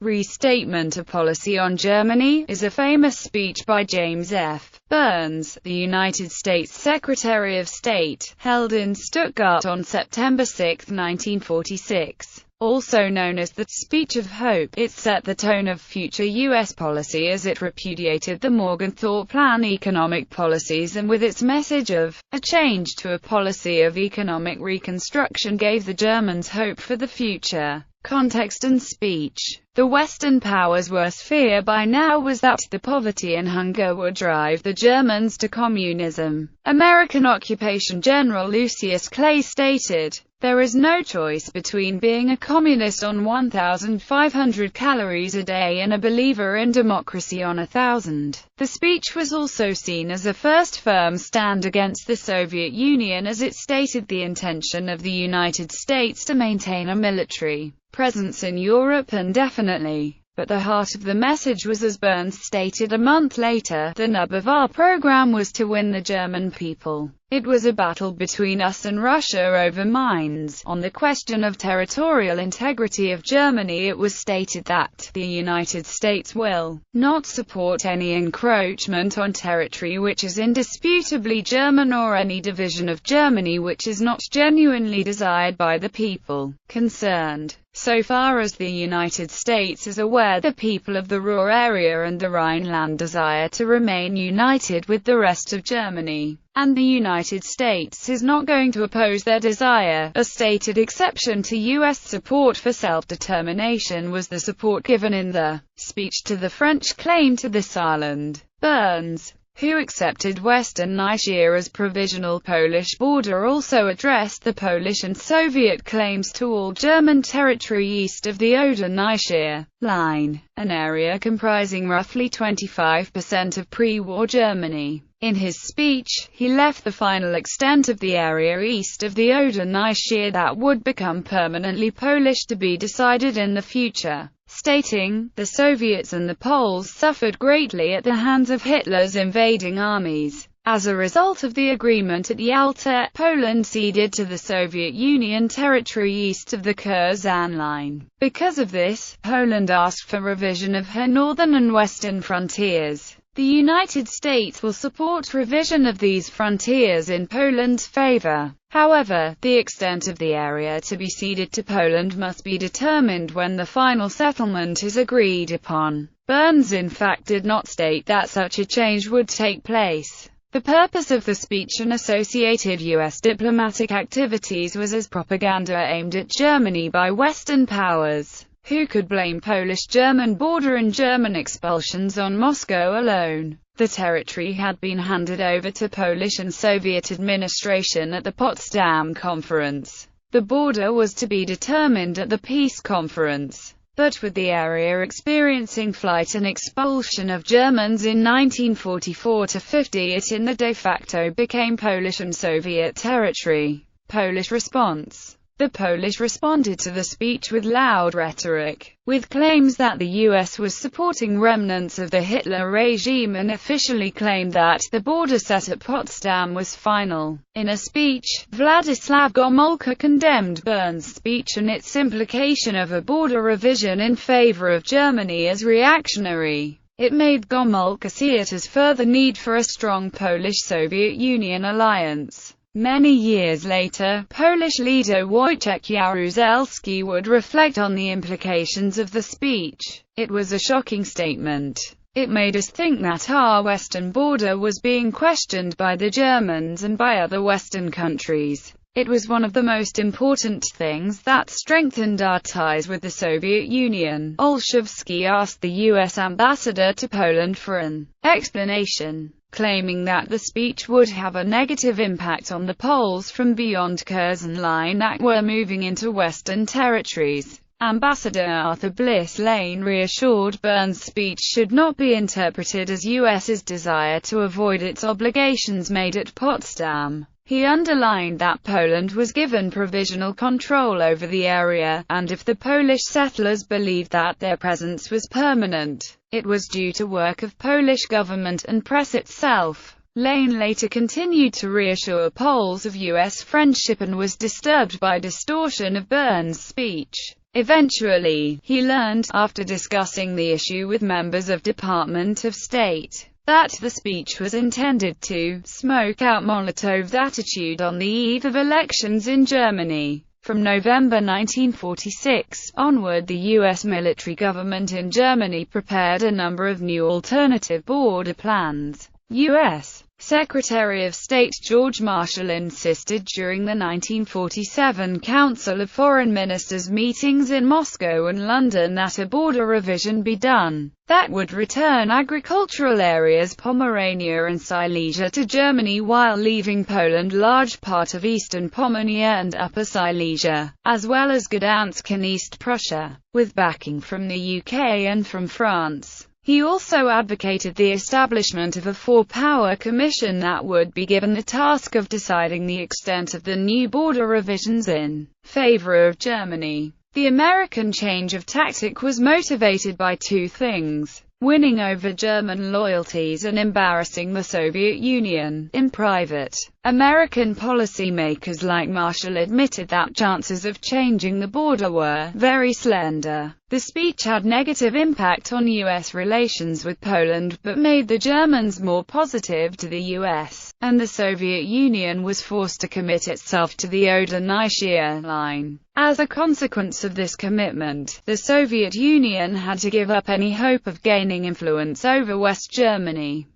Restatement of Policy on Germany is a famous speech by James F. Burns, the United States Secretary of State, held in Stuttgart on September 6, 1946. Also known as the Speech of Hope, it set the tone of future U.S. policy as it repudiated the Morgenthau Plan economic policies, and with its message of a change to a policy of economic reconstruction gave the Germans hope for the future. Context and speech. The Western powers' worst fear by now was that the poverty and hunger would drive the Germans to communism. American occupation general Lucius Clay stated, "There is no choice between being a communist on 1,500 calories a day and a believer in democracy on 1,000. The speech was also seen as a first firm stand against the Soviet Union, as it stated the intention of the United States to maintain a military presence in Europe indefinitely. But the heart of the message was, as Burns stated a month later, the nub of our program was to win the German people. It was a battle between us and Russia over mines. On the question of territorial integrity of Germany, it was stated that the United States will not support any encroachment on territory which is indisputably German, or any division of Germany which is not genuinely desired by the people concerned. So far as the United States is aware, the people of the Ruhr area and the Rhineland desire to remain united with the rest of Germany, and the United States is not going to oppose their desire." A stated exception to U.S. support for self-determination was the support given in the speech to the French claim to this island. Burns, who accepted Western Nysia as provisional Polish border, also addressed the Polish and Soviet claims to all German territory east of the Oder-Nysia line, an area comprising roughly 25% of pre-war Germany. In his speech, he left the final extent of the area east of the Oder-Nysia that would become permanently Polish to be decided in the future, stating, "The Soviets and the Poles suffered greatly at the hands of Hitler's invading armies. As a result of the agreement at Yalta, Poland ceded to the Soviet Union territory east of the Curzon line. Because of this, Poland asked for revision of her northern and western frontiers. The United States will support revision of these frontiers in Poland's favor. However, the extent of the area to be ceded to Poland must be determined when the final settlement is agreed upon." Burns in fact did not state that such a change would take place. The purpose of the speech and associated U.S. diplomatic activities was as propaganda aimed at Germany by Western powers. Who could blame Polish-German border and German expulsions on Moscow alone? The territory had been handed over to Polish and Soviet administration at the Potsdam Conference. The border was to be determined at the Peace Conference. But with the area experiencing flight and expulsion of Germans in 1944–50, it in the de facto became Polish and Soviet territory. Polish response. The Polish responded to the speech with loud rhetoric, with claims that the U.S. was supporting remnants of the Hitler regime, and officially claimed that the border set at Potsdam was final. In a speech, Władysław Gomulka condemned Burns' speech and its implication of a border revision in favor of Germany as reactionary. It made Gomulka see it as further need for a strong Polish-Soviet Union alliance. Many years later, Polish leader Wojciech Jaruzelski would reflect on the implications of the speech. "It was a shocking statement. It made us think that our western border was being questioned by the Germans and by other Western countries. It was one of the most important things that strengthened our ties with the Soviet Union." Olszewski asked the U.S. ambassador to Poland for an explanation, claiming that the speech would have a negative impact on the Poles from beyond Curzon line that were moving into Western territories. Ambassador Arthur Bliss Lane reassured Burns' speech should not be interpreted as U.S.'s desire to avoid its obligations made at Potsdam. He underlined that Poland was given provisional control over the area, and if the Polish settlers believed that their presence was permanent, it was due to work of Polish government and press itself. Lane later continued to reassure Poles of U.S. friendship and was disturbed by distortion of Burns' speech. Eventually, he learned, after discussing the issue with members of Department of State, that the speech was intended to smoke out Molotov's attitude on the eve of elections in Germany. From November 1946 onward, the U.S. military government in Germany prepared a number of new alternative border plans. U.S. Secretary of State George Marshall insisted during the 1947 Council of Foreign Ministers meetings in Moscow and London that a border revision be done that would return agricultural areas Pomerania and Silesia to Germany while leaving Poland large part of eastern Pomerania and Upper Silesia, as well as Gdansk and East Prussia, with backing from the UK and from France. He also advocated the establishment of a four-power commission that would be given the task of deciding the extent of the new border revisions in favor of Germany. The American change of tactic was motivated by two things: winning over German loyalties and embarrassing the Soviet Union. In private, American policymakers like Marshall admitted that chances of changing the border were very slender. The speech had negative impact on U.S. relations with Poland, but made the Germans more positive to the U.S., and the Soviet Union was forced to commit itself to the Oder-Neisse line. As a consequence of this commitment, the Soviet Union had to give up any hope of gaining influence over West Germany.